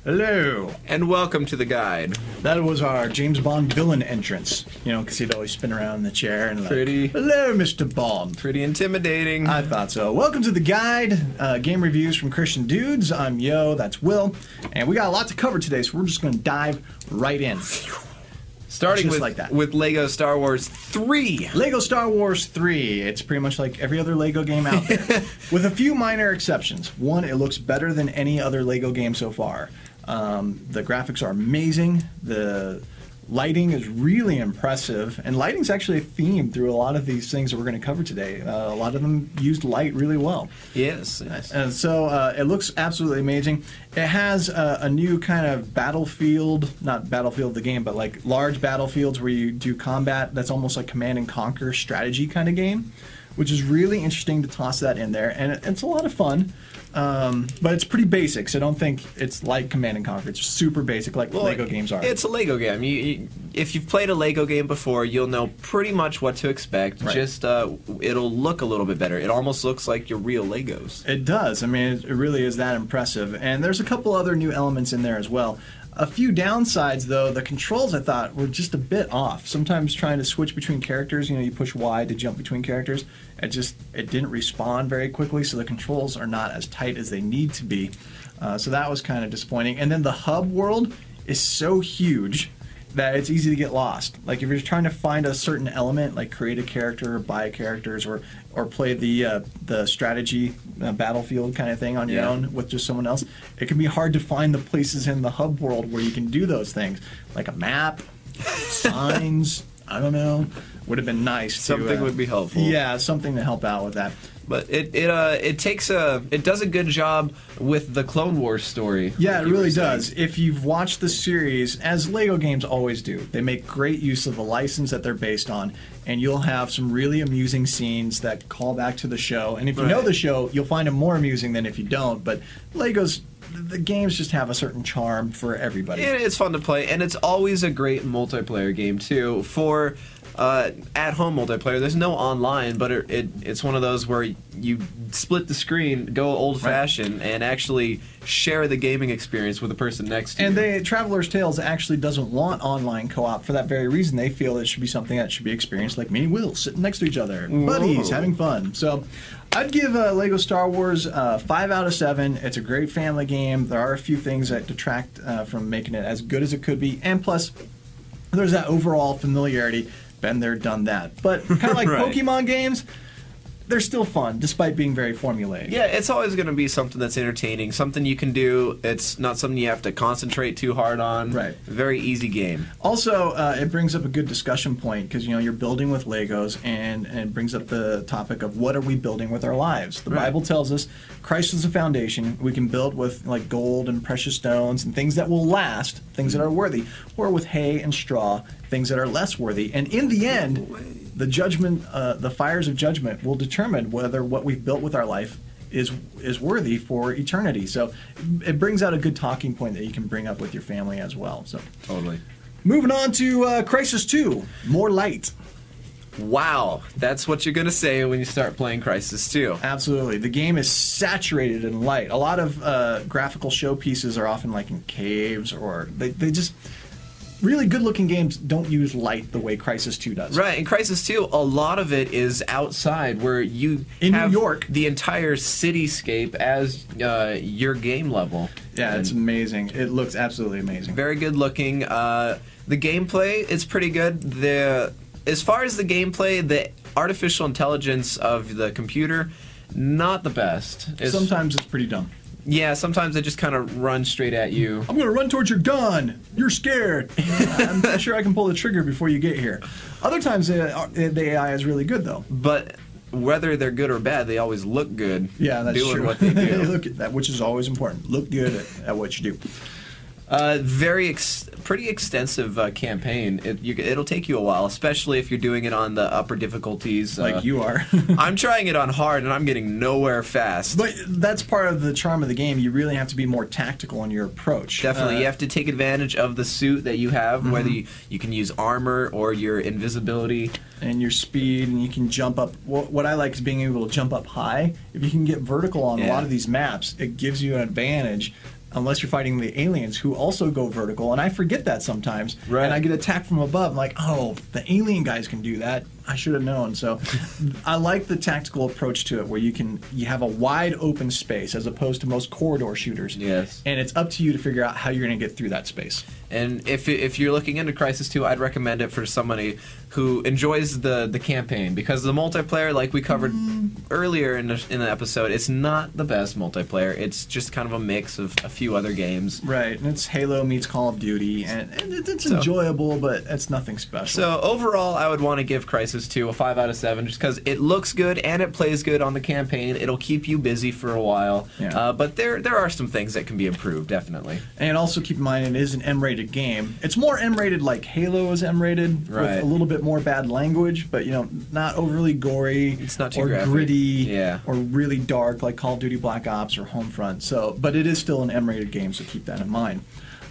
Hello. And welcome to the guide. That was our James Bond villain entrance. You know, because he'd always spin around in the chair and like, Pretty. Hello, Mr. Bond. Pretty intimidating. I thought so. Welcome to the guide, game reviews from Christian Dudes. I'm Yo, that's Will, and we got a lot to cover today, so we're just going to dive right in. Starting Just with, like that. with Lego Star Wars 3. Lego Star Wars 3. It's pretty much like every other Lego game out there, with a few minor exceptions. One, it looks better than any other Lego game so far. The graphics are amazing. The lighting is really impressive, and lighting's actually a theme through a lot of these things that we're going to cover today. A lot of them used light really well. Yes. And so it looks absolutely amazing. It has a new kind of battlefield, not battlefield the game, but like large battlefields where you do combat that's almost like Command and Conquer strategy kind of game, which is really interesting to toss that in there, and it's a lot of fun. But it's pretty basic, so I don't think it's like Command and Conquer. It's super basic, like Lego games are. It's a Lego game. If you've played a Lego game before, you'll know pretty much what to expect. Right. Just it'll look a little bit better. It almost looks like your real Legos. It does. I mean, it really is that impressive. And there's a couple other new elements in there as well. A few downsides, though. The controls, I thought, were just a bit off. Sometimes trying to switch between characters, you push Y to jump between characters. It didn't respond very quickly, so the controls are not as tight as they need to be. So that was kind of disappointing. And then the hub world is so huge that it's easy to get lost. Like if you're trying to find a certain element, like create a character, or buy characters, or play the strategy battlefield kind of thing on your own with just someone else, it can be hard to find the places in the hub world where you can do those things, like a map, signs. I don't know. Would have been nice. Something would be helpful. Yeah, something to help out with that. But it does a good job with the Clone Wars story. Yeah, it really does. If you've watched the series, as Lego games always do, they make great use of the license that they're based on, and you'll have some really amusing scenes that call back to the show. And if you know the show, you'll find them more amusing than if you don't. But the games just have a certain charm for everybody. It's fun to play, and it's always a great multiplayer game too. For at-home multiplayer, there's no online, but it's one of those where you split the screen, go old-fashioned, and actually share the gaming experience with the person next to you. And Traveler's Tales actually doesn't want online co-op for that very reason. They feel it should be something that should be experienced like me and Will, sitting next to each other, buddies, having fun. So I'd give Lego Star Wars 5 out of 7. It's a great family game. There are a few things that detract from making it as good as it could be, and plus, there's that overall familiarity. Been there, done that. But kind of like Pokemon games, they're still fun, despite being very formulaic. Yeah, it's always going to be something that's entertaining, something you can do. It's not something you have to concentrate too hard on. Right. Very easy game. Also, it brings up a good discussion point, because you're building with Legos, and it brings up the topic of what are we building with our lives. The Bible tells us Christ is the foundation. We can build with like gold and precious stones and things that will last, things that are worthy, or with hay and straw, things that are less worthy. And in the end, the judgment, the fires of judgment will determine whether what we've built with our life is worthy for eternity. So it brings out a good talking point that you can bring up with your family as well. So Totally. moving on to Crysis 2, more light. Wow, that's what you're going to say when you start playing Crysis 2. Absolutely. The game is saturated in light. A lot of graphical showpieces are often like in caves, or they just... Really good-looking games don't use light the way Crysis 2 does. Right, in Crysis 2, a lot of it is outside, where you have New York, the entire cityscape as your game level. Yeah, it's amazing. It looks absolutely amazing. Very good looking. The gameplay is pretty good. As far as the gameplay, the artificial intelligence of the computer, not the best. Sometimes it's pretty dumb. Yeah, sometimes they just kind of run straight at you. I'm going to run towards your gun. You're scared. I'm not sure I can pull the trigger before you get here. Other times the AI is really good, though. But whether they're good or bad, they always look good. Yeah, that's doing true. what they do. Look at that, which is always important. Look good at what you do. Pretty extensive campaign. It'll take you a while, especially if you're doing it on the upper difficulties. Like you are. I'm trying it on hard, and I'm getting nowhere fast. But that's part of the charm of the game. You really have to be more tactical in your approach. Definitely. You have to take advantage of the suit that you have, whether you can use armor or your invisibility. And your speed, and you can jump up. What I like is being able to jump up high. If you can get vertical on a lot of these maps, it gives you an advantage unless you're fighting the aliens who also go vertical, and I forget that sometimes. Right. And I get attacked from above. I'm like, oh, the alien guys can do that. I should have known. So I like the tactical approach to it, where you have a wide open space as opposed to most corridor shooters. Yes. And it's up to you to figure out how you're going to get through that space. And if you're looking into Crysis 2, I'd recommend it for somebody who enjoys the campaign, because the multiplayer, like we covered earlier in the episode, it's not the best multiplayer. It's just kind of a mix of a few other games. Right, and it's Halo meets Call of Duty, and it's enjoyable, but it's nothing special. So overall, I would want to give Crysis 2 a 5 out of 7, just because it looks good and it plays good on the campaign. It'll keep you busy for a while, but there are some things that can be improved, definitely. And also keep in mind, it is an M-rated game. It's more M-rated like Halo is M-rated, with a little bit more bad language, but not overly gory. It's not too or graphic. gritty, Yeah. or really dark like Call of Duty Black Ops or Homefront. So, but it is still an M-rated game, so keep that in mind.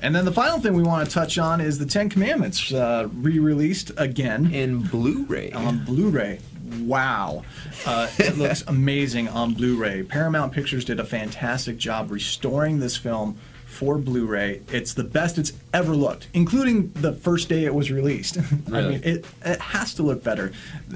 And then the final thing we want to touch on is the Ten Commandments, re-released again In Blu-ray. on Blu-ray. Wow. It looks amazing on Blu-ray. Paramount Pictures did a fantastic job restoring this film for Blu-ray. It's the best it's ever looked, including the first day it was released. Really? I mean, it has to look better.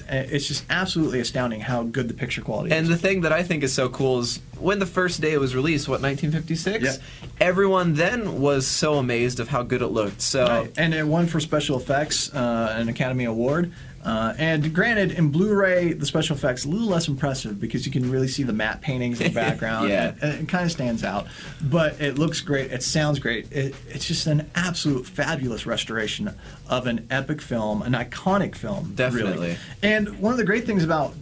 It's just absolutely astounding how good the picture quality And is. the thing that I think is so cool is when the first day it was released, 1956? Yeah. Everyone then was so amazed of how good it looked. So Right. And it won for special effects, an Academy Award. And granted, in Blu-ray, the special effects a little less impressive because you can really see the matte paintings in the background. Yeah. And it kind of stands out. But it looks great. It sounds great. It's just an absolute fabulous restoration of an epic film, an iconic film. Definitely. Really. And one of the great things about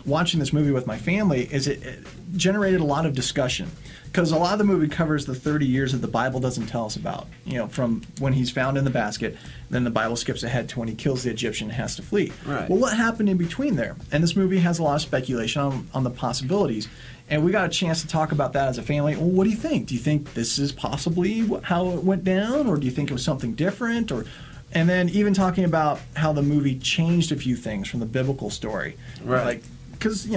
watching this movie with my family is it generated a lot of discussion. Because a lot of the movie covers the 30 years that the Bible doesn't tell us about. From when he's found in the basket, then the Bible skips ahead to when he kills the Egyptian and has to flee. Right. Well, what happened in between there? And this movie has a lot of speculation on the possibilities. And we got a chance to talk about that as a family. Well, what do you think? Do you think this is possibly how it went down? Or do you think it was something different? And then even talking about how the movie changed a few things from the biblical story. Right. Because,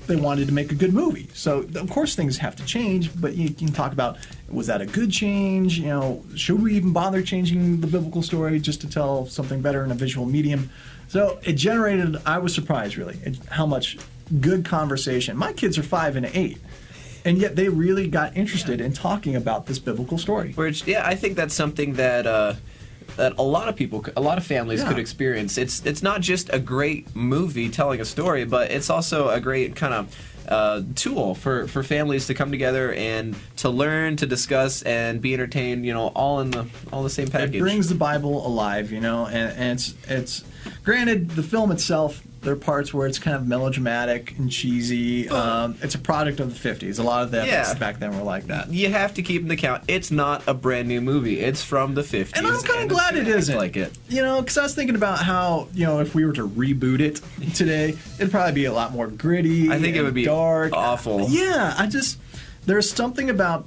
they wanted to make a good movie. So, of course, things have to change, but you can talk about, was that a good change? Should we even bother changing the biblical story just to tell something better in a visual medium? So, it generated, I was surprised, really, at how much good conversation. My kids are 5 and 8, and yet they really got interested in talking about this biblical story. Which, I think that's something that that a lot of people, a lot of families Yeah. could experience. It's not just a great movie telling a story, but it's also a great kind of tool for families to come together and to learn, to discuss, and be entertained. All in the same package. It brings the Bible alive, and it's granted, the film itself, there are parts where it's kind of melodramatic and cheesy. It's a product of the 50s. A lot of the epics back then were like that. You have to keep into account, it's not a brand new movie. It's from the 50s. And I'm kind of glad it isn't. Like it. Because I was thinking about how, if we were to reboot it today, it'd probably be a lot more gritty. I think it and would be dark. awful. Yeah, there's something about,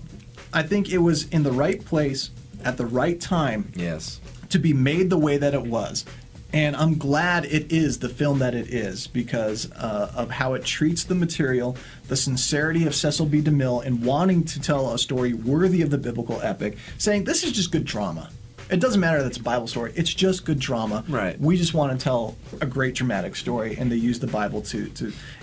I think it was in the right place at the right time Yes. to be made the way that it was. And I'm glad it is the film that it is because of how it treats the material, the sincerity of Cecil B. DeMille in wanting to tell a story worthy of the biblical epic, saying this is just good drama. It doesn't matter that it's a Bible story. It's just good drama. Right. We just want to tell a great dramatic story, and they use the Bible to.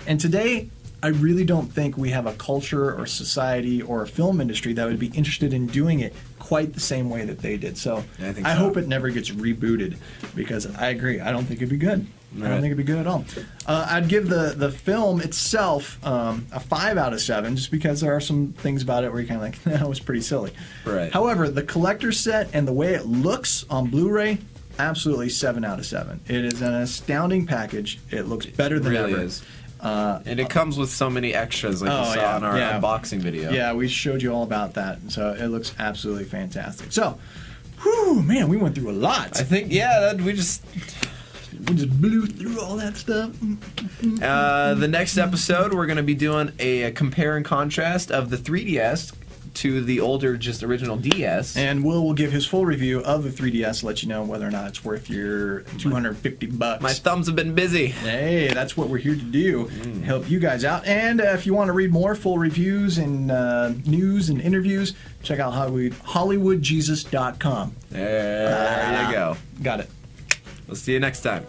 And today, I really don't think we have a culture or society or a film industry that would be interested in doing it quite the same way that they did. So I think I so. hope it never gets rebooted because I agree. I don't think it'd be good. I Right. don't think it'd be good at all. I'd give the film itself a 5 out of 7 just because there are some things about it where you're kind of like, that was pretty silly. Right. However, the collector's set and the way it looks on Blu-ray, absolutely 7 out of 7. It is an astounding package. It looks better than really ever. is. And it comes with so many extras, like you saw in our unboxing video. Yeah, we showed you all about that. So it looks absolutely fantastic. So, whew, man, we went through a lot. I think, we just blew through all that stuff. the next episode, we're going to be doing a compare and contrast of the 3DS to the older, just original DS. And Will give his full review of the 3DS, let you know whether or not it's worth your $250. My thumbs have been busy. Hey, that's what we're here to do. Help you guys out. And if you want to read more full reviews and news and interviews, check out HollywoodJesus.com. There you go. Got it. We'll see you next time.